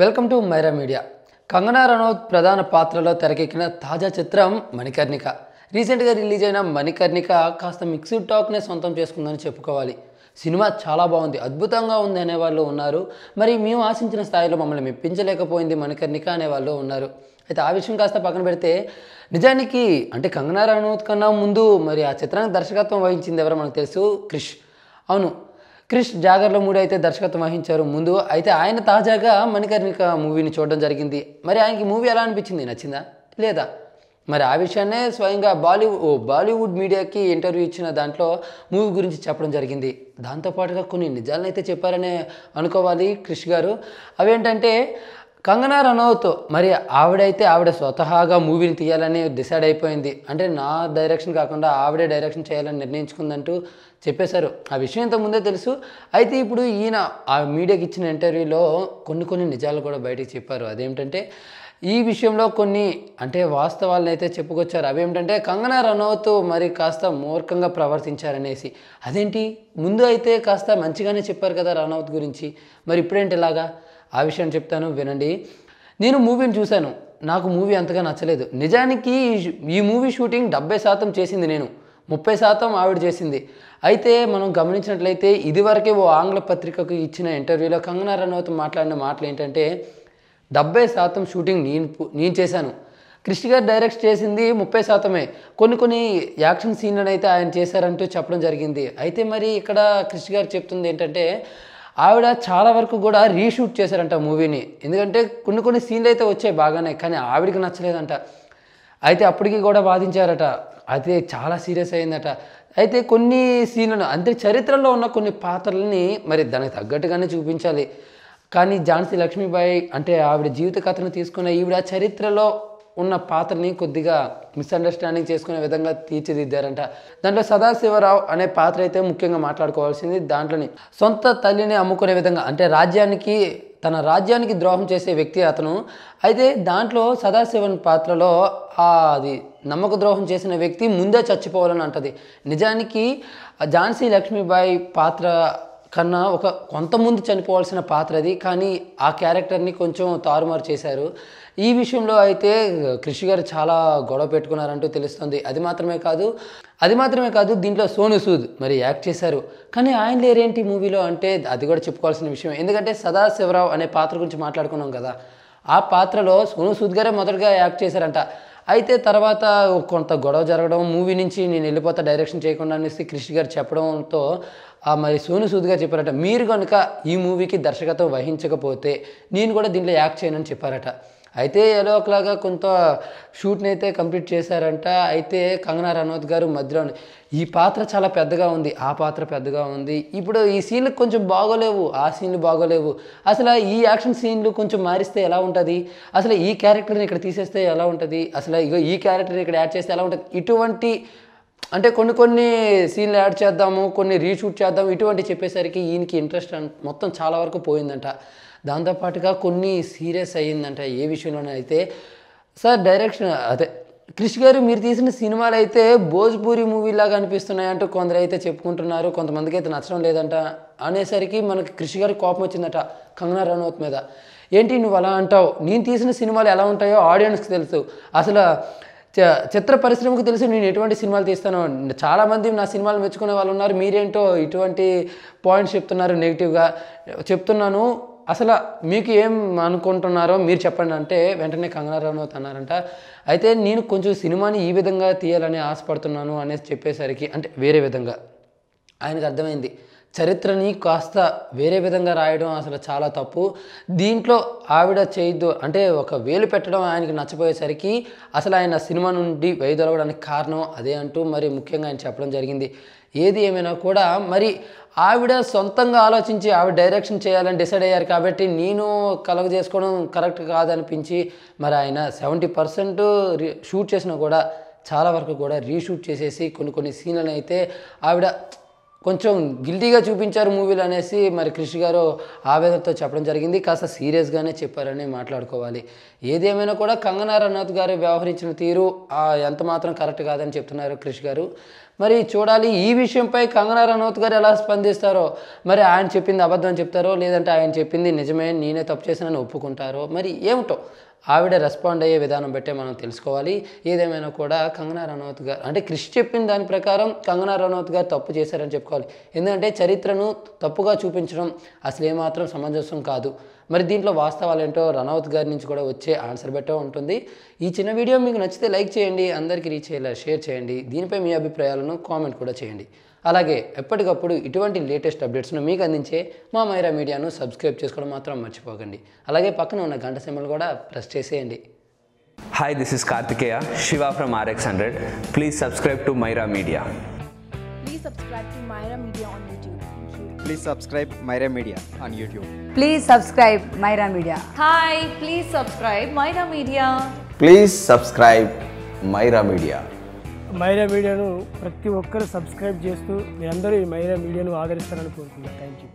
Welcome to Myra media. Kangana Ranaut ప్రధాన పాత్రలో తెరకెక్కిన తాజా చిత్రం మణికర్ణిక. రీసెంట్గా రిలీజ్ అయిన మణికర్ణిక కాస్త మిక్స్డ్ టాక్నే సొంతం చేసుకుందని చెప్పుకోవాలి. సినిమా చాలా బాగుంది, అద్భుతంగా ఉంది అనేవాళ్ళు ఉన్నారు. మరి మేము ఆశించిన స్థాయిలో మమ్మల్ని మెప్పించలేకపోయింది మణికర్ణిక అనేవాళ్ళు ఉన్నారు. అయితే ఆ విషయం కాస్త పక్కన పెడితే, నిజానికి అంటే కంగనా రనౌత్ కన్నా ముందు మరి ఆ చిత్రానికి దర్శకత్వం వహించింది ఎవరో మనకు తెలుసు, క్రిష్. అవును, క్రిష్ జాగర్ల మూడు అయితే దర్శకత్వం వహించారు ముందు. అయితే ఆయన తాజాగా మణికర్ణిక మూవీని చూడడం జరిగింది. మరి ఆయనకి మూవీ ఎలా అనిపించింది, నచ్చిందా లేదా? మరి ఆ విషయాన్నే స్వయంగా బాలీవుడ్ మీడియాకి ఇంటర్వ్యూ ఇచ్చిన దాంట్లో మూవీ గురించి చెప్పడం జరిగింది. దాంతోపాటుగా కొన్ని నిజాలను అయితే చెప్పారనే అనుకోవాలి క్రిష్ గారు. అవేంటంటే, కంగనా రనౌత్ మరి ఆవిడ స్వతహాగా మూవీని తీయాలని డిసైడ్ అయిపోయింది. అంటే నా డైరెక్షన్ కాకుండా ఆవిడే డైరెక్షన్ చేయాలని నిర్ణయించుకుందంటూ చెప్పేశారు. ఆ విషయం ఇంత ముందే తెలుసు. అయితే ఇప్పుడు ఈయన ఆ మీడియాకి ఇచ్చిన ఇంటర్వ్యూలో కొన్ని నిజాలు కూడా బయటికి చెప్పారు. అదేమిటంటే, ఈ విషయంలో కొన్ని అంటే వాస్తవాలను అయితే చెప్పుకొచ్చారు. అవేమిటంటే, కంగనా రనౌత్ మరి కాస్త మూర్ఖంగా ప్రవర్తించారనేసి. అదేంటి, ముందు అయితే కాస్త మంచిగానే చెప్పారు కదా రనౌత్ గురించి, మరి ఇప్పుడేంటి ఇలాగా? ఆ విషయం చెప్తాను, వినండి. నేను మూవీని చూశాను, నాకు మూవీ అంతగా నచ్చలేదు. నిజానికి ఈ మూవీ షూటింగ్ 70% చేసింది నేను, 30% ఆవిడ చేసింది. అయితే మనం గమనించినట్లయితే ఇదివరకే ఓ ఆంగ్ల పత్రికకు ఇచ్చిన ఇంటర్వ్యూలో కంగనా రనౌత్ మాట్లాడిన మాటలు ఏంటంటే, 70% షూటింగ్ నేను చేశాను, క్రిష్ గారు డైరెక్ట్ చేసింది 30%. కొన్ని యాక్షన్ సీన్లను అయితే ఆయన చేశారంటూ చెప్పడం జరిగింది. అయితే మరి ఇక్కడ క్రిష్ గారు చెప్తుంది ఏంటంటే, ఆవిడ చాలా వరకు కూడా రీషూట్ చేశారంట మూవీని. ఎందుకంటే కొన్ని సీన్లు అయితే వచ్చాయి బాగానే, కానీ ఆవిడికి నచ్చలేదంట. అయితే అప్పటికి కూడా వాదించారట. అయితే చాలా సీరియస్ అయిందట. అయితే కొన్ని సీన్లను అంటే చరిత్రలో ఉన్న కొన్ని పాత్రలని మరి దానికి తగ్గట్టుగానే చూపించాలి. కానీ ఝాన్సీ లక్ష్మీబాయి అంటే ఆవిడ జీవిత కథను తీసుకున్న ఈవిడ చరిత్రలో ఉన్న పాత్రని కొద్దిగా మిస్అండర్స్టాండింగ్ చేసుకునే విధంగా తీర్చిదిద్దారంట. దాంట్లో సదాశివరావు అనే పాత్ర అయితే ముఖ్యంగా మాట్లాడుకోవాల్సింది. దాంట్లోని సొంత తల్లిని అమ్ముకునే విధంగా అంటే తన రాజ్యానికి ద్రోహం చేసే వ్యక్తి అతను. అయితే దాంట్లో సదాశివన్ పాత్రలో అది నమ్మక ద్రోహం చేసిన వ్యక్తి ముందే చచ్చిపోవాలని అంటది. నిజానికి ఝాన్సీ లక్ష్మీబాయి పాత్ర కన్నా కొంత ముందు చనిపోవాల్సిన పాత్ర అది. కానీ ఆ క్యారెక్టర్ని కొంచెం తారుమారు చేశారు. ఈ విషయంలో అయితే క్రిష్ గారు చాలా గొడవ పెట్టుకున్నారంటూ తెలుస్తుంది. అది మాత్రమే కాదు దీంట్లో సోను సూద్ మరి యాక్ట్ చేశారు. కానీ ఆయన లేరేంటి మూవీలో అంటే అది కూడా చెప్పుకోవాల్సిన విషయం. ఎందుకంటే సదాశివరావు అనే పాత్ర గురించి మాట్లాడుకున్నాం కదా, ఆ పాత్రలో సోను సూద్ గారే మొదటగా యాక్ట్ చేశారంట. అయితే తర్వాత కొంత గొడవ జరగడం, మూవీ నుంచి నేను వెళ్ళిపోతా డైరెక్షన్ చేయకుండా అనేసి క్రిష్ గారు చెప్పడంతో మరి సోను సూద్ గారు చెప్పారట, మీరు కనుక ఈ మూవీకి దర్శకత్వం వహించకపోతే నేను కూడా దీంట్లో యాక్ట్ చేయనని చెప్పారట. అయితే ఏదో ఒకలాగా కొంత షూట్ని అయితే కంప్లీట్ చేశారంట. అయితే కంగనా రనౌత్ గారు మధ్యలో ఈ పాత్ర చాలా పెద్దగా ఉంది, ఆ పాత్ర పెద్దగా ఉంది, ఇప్పుడు ఈ సీన్లు కొంచెం బాగోలేవు, ఆ సీన్లు బాగోలేవు, అసలు ఈ యాక్షన్ సీన్లు కొంచెం మారిస్తే ఎలా ఉంటుంది, అసలు ఈ క్యారెక్టర్ని ఇక్కడ తీసేస్తే ఎలా ఉంటుంది, అసలు ఇగో ఈ క్యారెక్టర్ని ఇక్కడ యాడ్ చేస్తే ఎలా ఉంటుంది, ఇటువంటి అంటే కొన్ని సీన్లు యాడ్ చేద్దాము, కొన్ని రీషూట్ చేద్దాము, ఇటువంటి చెప్పేసరికి ఈయనకి ఇంట్రెస్ట్ మొత్తం చాలా వరకు పోయిందంట. దాంతోపాటుగా కొన్ని సీరియస్ అయ్యిందంట ఏ విషయంలోనే. అయితే సార్ డైరెక్షన్ క్రిష్ గారు మీరు తీసిన సినిమాలు అయితే భోజ్పూరి మూవీలాగా అనిపిస్తున్నాయి అంటూ కొందరు అయితే చెప్పుకుంటున్నారు, కొంతమందికి అయితే నచ్చడం లేదంట. అనేసరికి మనకి క్రిష్ గారికి కోపం వచ్చిందట కంగనా రనౌత్ మీద. ఏంటి నువ్వు అలా అంటావు, నేను తీసిన సినిమాలు ఎలా ఉంటాయో ఆడియన్స్కి తెలుసు, అసలు చిత్ర పరిశ్రమకు తెలుసు నేను ఎటువంటి సినిమాలు తీస్తాను, చాలామంది నా సినిమాలు మెచ్చుకునే వాళ్ళు ఉన్నారు, మీరేంటో ఇటువంటి పాయింట్స్ చెప్తున్నారు, నెగిటివ్గా చెప్తున్నాను, అసలు మీకు ఏం అనుకుంటున్నారో మీరు చెప్పండి అంటే వెంటనే కంగనా రనౌత్ అన్నారంట. అయితే నేను కొంచెం సినిమాని ఈ విధంగా తీయాలని ఆశపడుతున్నాను అనేసి చెప్పేసరికి అంటే వేరే విధంగా ఆయనకు అర్థమైంది, చరిత్రని కాస్త వేరే విధంగా రాయడం అసలు చాలా తప్పు, దీంట్లో ఆవిడ చేయొద్దు అంటే ఒక వేలు పెట్టడం ఆయనకి నచ్చపోయేసరికి అసలు ఆయన సినిమా నుండి వైదొలగడానికి కారణం అదే అంటూ మరి ముఖ్యంగా ఆయన చెప్పడం జరిగింది. ఏది ఏమైనా కూడా మరి ఆవిడ సొంతంగా ఆలోచించి ఆవిడ డైరెక్షన్ చేయాలని డిసైడ్ అయ్యారు కాబట్టి నేను కలగజేసుకోవడం కరెక్ట్ కాదనిపించి మరి ఆయన 70% షూట్ చేసినా కూడా చాలా వరకు కూడా రీషూట్ చేసేసి కొన్ని సీన్లను అయితే ఆవిడ కొంచెం గిల్టీగా చూపించారు మూవీలు అనేసి మరి క్రిష్ గారు ఆవేదనతో చెప్పడం జరిగింది. కాస్త సీరియస్గానే చెప్పారని మాట్లాడుకోవాలి. ఏదేమైనా కూడా కంగనా రనౌత్ గారు వ్యవహరించిన తీరు ఎంత మాత్రం కరెక్ట్ కాదని చెప్తున్నారు క్రిష్ గారు. మరి చూడాలి ఈ విషయంపై కంగనా రనౌత్ గారు ఎలా స్పందిస్తారో. మరి ఆయన చెప్పింది అబద్ధం చెప్తారో, లేదంటే ఆయన చెప్పింది నిజమే నేనే తప్పు చేసినని ఒప్పుకుంటారో, మరి ఏమిటో ఆవిడ రెస్పాండ్ అయ్యే విధానం బట్టే మనం తెలుసుకోవాలి. ఏదేమైనా కూడా కంగనా రనౌత్ గారు అంటే క్రిష్ చెప్పిన దాని ప్రకారం కంగనా రనౌత్ గారు తప్పు చేశారని చెప్పుకోవాలి. ఎందుకంటే చరిత్రను తప్పుగా చూపించడం అసలు ఏమాత్రం సమంజసం కాదు. మరి దీంట్లో వాస్తవాలు ఏంటో రనౌత్ గారి నుంచి కూడా వచ్చే ఆన్సర్ బట్టే ఉంటుంది. ఈ చిన్న వీడియో మీకు నచ్చితే లైక్ చేయండి, అందరికీ రీచ్ అయ్యేలా షేర్ చేయండి. దీనిపై మీ అభిప్రాయాలను కామెంట్ కూడా చేయండి. అలాగే ఎప్పటికప్పుడు ఇటువంటి లేటెస్ట్ అప్డేట్స్ను మీకు అందించే మా మైరా మీడియాను సబ్స్క్రైబ్ చేసుకోవడం మాత్రం మర్చిపోకండి. అలాగే పక్కన ఉన్న గంట సింబల్ కూడా ప్రెస్ చేసేయండి. Hi, this is Kartikeya, Shiva from RX100. Please subscribe to Myra Media. Please subscribe to Myra Media on YouTube. Thank you. Please subscribe Myra Media on YouTube. Please subscribe Myra Media. Hi, please subscribe Myra Media. Please subscribe Myra Media. Myra మీడియాను ప్రతి ఒక్కరు subscribe చేస్తూ మీరందరూ ఈ మైరా మీడియాను ఆదరిస్తారని కోరుకుంటున్నాను. Thank you.